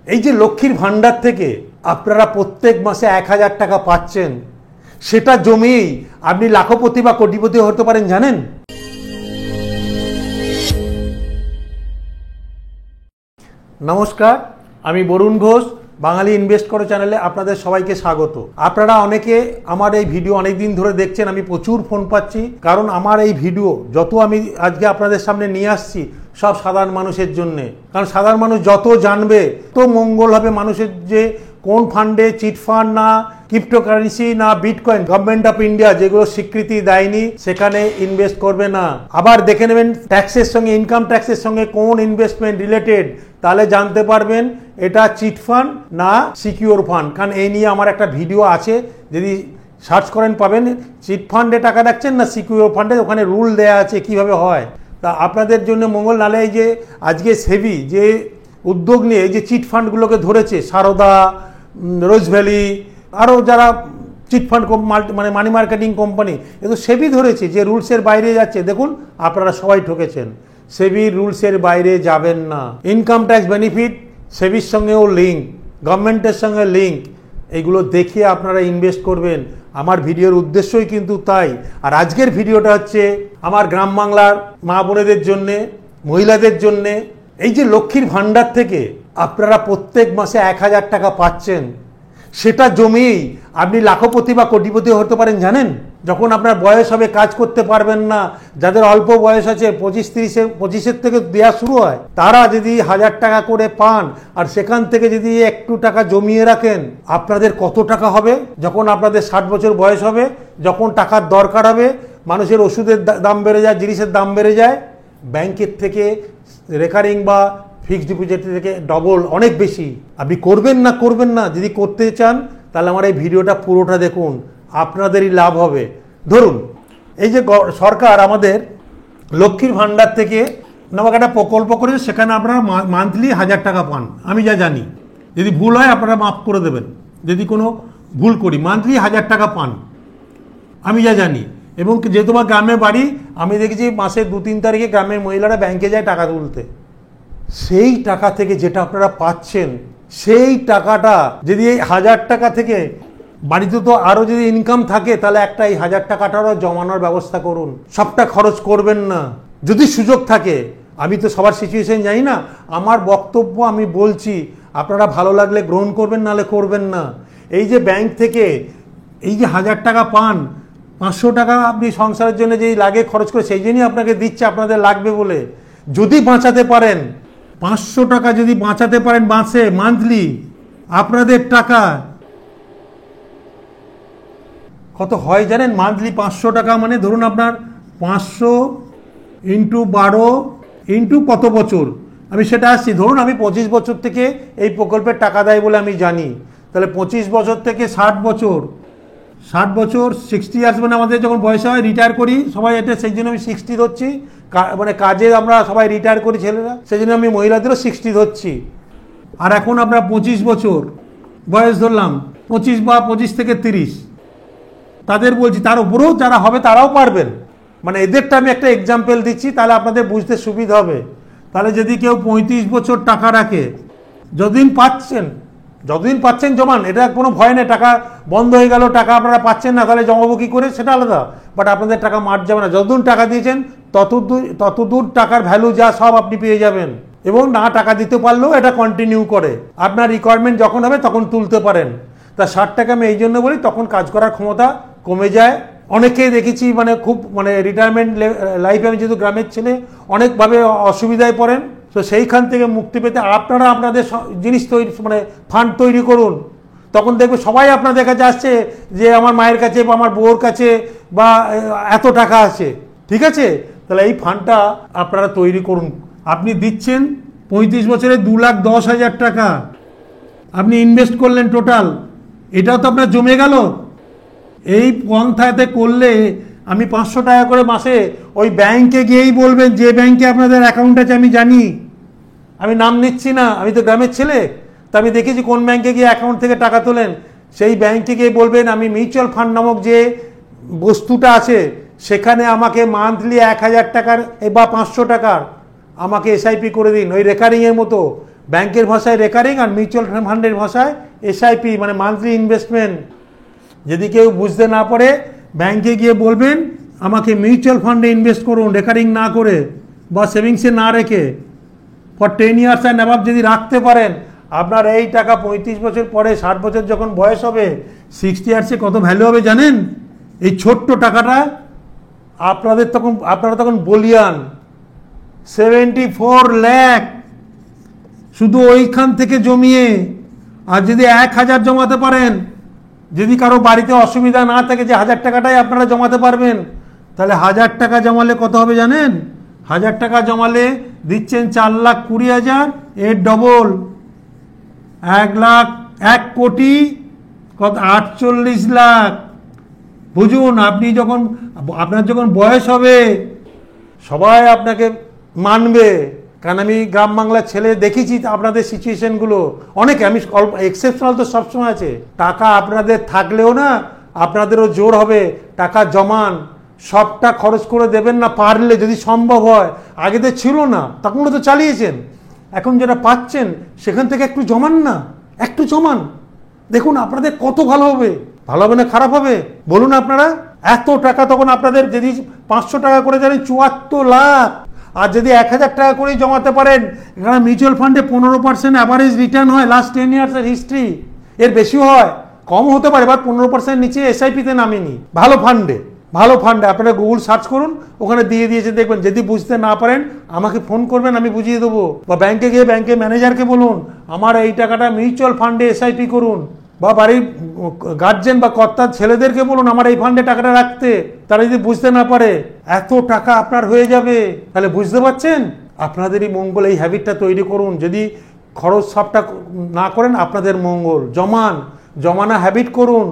এই যে লক্ষ্মীর ভান্ডার থেকে আপনারা প্রত্যেক মাসে 1000 টাকা পাচ্ছেন, সেটা জমিয়েই আপনি লাখপতি বা কোটিপতি হতে পারেন জানেন? নমস্কার, আমি বরুণ ঘোষ, বাঙালি ইনভেস্ট করো চ্যানেলে আপনাদের সবাইকে স্বাগত। আপনারা অনেকে আমার এই ভিডিও অনেক দিন ধরে দেখছেন, আমি প্রচুর ফোন পাচ্ছি, কারণ আমার এই ভিডিও যত আমি আজকে আপনাদের সামনে নিয়ে আসছি সব সাধারণ মানুষের জন্যে। কারণ সাধারণ মানুষ যত জানবে তো মঙ্গল হবে মানুষের, যে কোন ফান্ডে চিট ফান্ড না ক্রিপ্টোকারেন্সি না বিটকয়েন গভর্নমেন্ট অফ ইন্ডিয়া যেগুলো স্বীকৃতি দেয়নি সেখানে ইনভেস্ট করবে না। আবার দেখে নেবেন ট্যাক্সের সঙ্গে, ইনকাম ট্যাক্সের সঙ্গে কোন ইনভেস্টমেন্ট রিলেটেড, তাহলে জানতে পারবেন এটা চিট ফান্ড না সিকিউর ফান্ড। কারণ এই নিয়ে আমার একটা ভিডিও আছে, যদি সার্চ করেন পাবেন। চিট ফান্ডে টাকা রাখছেন না সিকিউর ফান্ডে, ওখানে রুল দেয়া আছে কিভাবে হয়। তা আপনাদের জন্য মঙ্গল। নালে এই যে আজকে সেবি যে উদ্যোগ নিয়ে এই যে চিট ফান্ডগুলোকে ধরেছে, সারদা, রোজ ভ্যালি, আরও যারা চিট ফান্ড মানে মানি মার্কেটিং কোম্পানি, এগুলো সেবি ধরেছে যে রুলসের বাইরে যাচ্ছে। দেখুন আপনারা সবাই ঠকেছেন, সেবির রুলসের বাইরে যাবেন না। ইনকাম ট্যাক্স বেনিফিট সেবির সঙ্গেও লিঙ্ক, গভর্নমেন্টের সঙ্গে লিঙ্ক, এগুলো দেখে আপনারা ইনভেস্ট করবেন। আমার ভিডিওর উদ্দেশ্যই কিন্তু তাই। আর আজকের ভিডিওটা হচ্ছে আমার গ্রাম বাংলার মা বোনেদের জন্যে, মহিলাদের জন্যে। এই যে লক্ষ্মীর ভান্ডার থেকে আপনারা প্রত্যেক মাসে 1000 টাকা পাচ্ছেন, সেটা জমিয়েই আপনি লাখপতি বা কোটিপতি হতে পারেন জানেন? যখন আপনার বয়স হবে, কাজ করতে পারবেন না, যাদের অল্প বয়স আছে 25-30-25 থেকে দেওয়া শুরু হয়, তারা যদি 1000 টাকা করে পান আর সেখান থেকে যদি একটু টাকা জমিয়ে রাখেন, আপনাদের কত টাকা হবে যখন আপনাদের 60 বছর বয়স হবে, যখন টাকার দরকার হবে, মানুষের ওষুধের দাম বেড়ে যায়, জিনিসের দাম বেড়ে যায়, ব্যাংকের থেকে রেকারিং বা ফিক্সড ডিপোজিট থেকে ডবল, অনেক বেশি। আপনি করবেন না? যদি করতে চান তাহলে আমার এই ভিডিওটা পুরোটা দেখুন, আপনাদেরই লাভ হবে। ধরুন এই যে সরকার আমাদের লক্ষ্মীর ভান্ডার থেকে নামক একটা প্রকল্প করেছে, সেখানে আপনারা মান্থলি 1000 টাকা পান। আমি যা জানি, যদি ভুল হয় আপনারা মাফ করে দেবেন যদি কোনো ভুল করি, মান্থলি 1000 টাকা পান আমি যা জানি। এবং যেহেতু আমার গ্রামে বাড়ি, আমি দেখেছি মাসের 2-3 তারিখে গ্রামের মহিলারা ব্যাংকে যায় টাকা তুলতে। সেই টাকা থেকে যেটা আপনারা পাচ্ছেন, সেই টাকাটা যদি এই 1000 টাকা থেকে, বাড়িতে তো আরও যদি ইনকাম থাকে তাহলে একটা এই 1000 টাকাটারও জমানোর ব্যবস্থা করুন। সবটা খরচ করবেন না, যদি সুযোগ থাকে। আমি তো সবার সিচুয়েশন জানি না, আমার বক্তব্য আমি বলছি, আপনারা ভালো লাগলে গ্রহণ করবেন, নাহলে করবেন না। এই যে ব্যাংক থেকে এই যে 1000 টাকা পান, 500 টাকা আপনি সংসারের জন্য যেই লাগে খরচ করে, সেই জন্যই আপনাকে দিচ্ছে আপনাদের লাগবে বলে। যদি বাঁচাতে পারেন 500 টাকা, যদি বাঁচাতে পারেন মাসে, মান্থলি আপনাদের টাকা কত হয় জানেন? মান্থলি 500 টাকা মানে ধরুন আপনার 500 × 12 × কত বছর, আমি সেটা আসছি। ধরুন আমি 25 বছর থেকে এই প্রকল্পের টাকা দেয় বলে আমি জানি, তাহলে 25 বছর থেকে 60 বছর, 60 ইয়ার্স মানে আমাদের যখন বয়স হয়, রিটায়ার করি সবাই, এটা সেই জন্য আমি 60 ধরছি। মানে কাজে আমরা সবাই রিটায়ার করি ছেলেরা, সেই জন্য আমি মহিলাদেরও 60 ধরছি। আর এখন আমরা 25 বছর বয়স ধরলাম, 25 বা 25 থেকে 30, তাদের বলছি, তার উপরেও যারা হবে তারাও পারবেন। মানে এদেরটা আমি একটা এক্সাম্পল দিচ্ছি, তাহলে আপনাদের বুঝতে সুবিধা হবে। তাহলে যদি কেউ 35 বছর টাকা রাখে, যতদিন পাচ্ছেন জমান, এটা কোনো ভয় নেই। টাকা বন্ধ হয়ে গেল, টাকা আপনারা পাচ্ছেন না, তাহলে জমাবো কী করে, সেটা আলাদা। বাট আপনাদের টাকা মার যাবে না, যতদূর টাকা দিয়েছেন ততদূর টাকার ভ্যালু যা সব আপনি পেয়ে যাবেন। এবং না টাকা দিতে পারলেও এটা কন্টিনিউ করে, আপনার রিকোয়ারমেন্ট যখন হবে তখন তুলতে পারেন। তা 60 টাকা আমি এই জন্য বলি, তখন কাজ করার ক্ষমতা কমে যায়। অনেকেই দেখেছি মানে খুব মানে রিটায়ারমেন্ট লাইফে, আমি যেহেতু গ্রামের ছেলে, অনেকভাবে অসুবিধায় পড়েন। তো সেইখান থেকে মুক্তি পেতে আপনারা আপনাদের জিনিস তৈরি, মানে ফান্ড তৈরি করুন। তখন দেখবে সবাই আপনাদের কাছে আসছে যে আমার মায়ের কাছে বা আমার বউর কাছে বা এত টাকা আছে, ঠিক আছে? তাহলে এই ফান্ডটা আপনারা তৈরি করুন। আপনি দিচ্ছেন 35 বছরে 2,10,000 টাকা আপনি ইনভেস্ট করলেন টোটাল, এটাও তো আপনার জমে গেল। এই পন্থাতে করলে আমি 500 টাকা করে মাসে ওই ব্যাংকে গিয়েই বলবেন, যে ব্যাংকে আপনাদের অ্যাকাউন্ট আছে আমি জানি, আমি নাম নিচ্ছি না, আমি তো গ্রামের ছেলে, তা আমি দেখেছি কোন ব্যাংকে গিয়ে অ্যাকাউন্ট থেকে টাকা তোলেন। সেই ব্যাংকে গিয়ে বলবেন আমি মিউচুয়াল ফান্ড নামক যে বস্তুটা আছে, সেখানে আমাকে মান্থলি 1000 টাকার বা 500 টাকার আমাকে এসআইপি করে দিন, ওই রেকারিংয়ের মতো। ব্যাংকের ভাষায় রেকারিং আর মিউচুয়াল ফান্ডের ভাষায় এসআইপি, মানে মান্থলি ইনভেস্টমেন্ট। যদি কেউ বুঝতে না পারে ব্যাংকে গিয়ে বলবেন আমাকে মিউচুয়াল ফান্ডে ইনভেস্ট করুন, রেকারিং না করে বা সেভিংসে না রেখে। ফর 10 ইয়ার্স অ্যান্ড অ্যাবাভ যদি রাখতে পারেন, আপনার এই টাকা 35 বছর পরে 60 বছর যখন বয়স হবে, 60 ইয়ার্সে কত ভ্যালু হবে জানেন? এই ছোট্ট টাকাটা আপনারা তখন বলিয়ান। 74 লাখ শুধু ওইখান থেকে জমিয়ে। আর যদি 1000 জমাতে পারেন, যদি কারো বাড়িতে অসুবিধা না থাকে যে 1000 টাকাটাই আপনারা জমাতে পারবেন, তাহলে 1000 টাকা জমালে কত হবে জানেন? 1000 টাকা জমালে দিচ্ছেন 4,20,000, এর ডবল 1 কোটি কত 48 লাখ। বুঝুন, আপনার যখন বয়স হবে সবাই আপনাকে মানবে। কারণ আমি গ্রাম বাংলার ছেলে দেখেছি আপনাদের সিচুয়েশনগুলো অনেকে, আমি এক্সেপশনাল তো সবসময় আছে। টাকা আপনাদের থাকলেও না, আপনাদেরও জোর হবে টাকা জমান, সবটা খরচ করে দেবেন না পারলে, যদি সম্ভব হয়। আগে তো ছিল না, তখনও তো চালিয়েছেন। এখন যেটা পাচ্ছেন সেখান থেকে একটু জমান না, একটু জমান, দেখুন আপনাদের কত ভালো হবে। ভালো হবে না খারাপ হবে বলুন আপনারা? এত টাকা তখন আপনাদের যদি 500 টাকা করে জানেন 74 লাখ। আর যদি 1000 টাকা করেই জমাতে পারেন, এখানে মিউচুয়াল ফান্ডে 15% অ্যাভারেজ রিটার্ন হয় লাস্ট 10 ইয়ার্সের হিস্ট্রি। এর বেশিও হয়, কম হতে পারে, বাট 15% নিচে এসআইপিতে নামেনি। ভালো ফান্ডে আপনারা গুগল সার্চ করুন, ওখানে দিয়ে দিয়েছে, দেখবেন। যদি বুঝতে না পারেন আমাকে ফোন করবেন, আমি বুঝিয়ে দেবো। বা ব্যাংকে গিয়ে ব্যাংকের ম্যানেজারকে বলুন আমার এই টাকাটা মিউচুয়াল ফান্ডে এসআইপি করুন। বা বাড়ির গার্জেন বা কর্তার ছেলেদেরকে বলুন আমার এই ফান্ডে টাকাটা রাখতে। তারা যদি বুঝতে না পারে, এত টাকা আপনার হয়ে যাবে। তাহলে বুঝতে পারছেন? আপনাদেরই মঙ্গল। এই হ্যাবিটটা তৈরি করুন। যদি খরচ সবটা না করেন, আপনাদের মঙ্গল। জমানা হ্যাবিট করুন,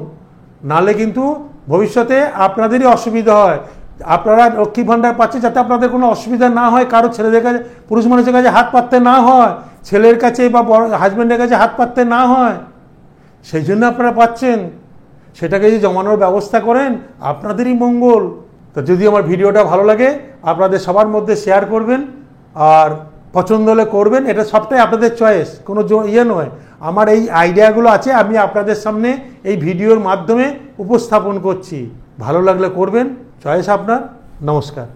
নালে কিন্তু ভবিষ্যতে আপনাদেরই অসুবিধা হয়। আপনারা লক্ষ্মী ভাণ্ডার পাচ্ছে যাতে আপনাদের কোনো অসুবিধা না হয়, কারো ছেলেদের কাছে, পুরুষ মানুষের কাছে হাত পাততে না হয়, ছেলের কাছে বা বড় হাজব্যান্ডের কাছে হাত পাততে না হয়, সেই জন্য আপনারা পাচ্ছেন। সেটাকে যদি জমানোর ব্যবস্থা করেন, আপনাদেরই মঙ্গল। তো যদি আমার ভিডিওটা ভালো লাগে, আপনাদের সবার মধ্যে শেয়ার করবেন, আর পছন্দ হলে করবেন। এটা সবটাই আপনাদের চয়েস, কোনো নয়। আমার এই আইডিয়াগুলো আছে, আমি আপনাদের সামনে এই ভিডিওর মাধ্যমে উপস্থাপন করছি। ভালো লাগলে করবেন, চয়েস আপনার। নমস্কার।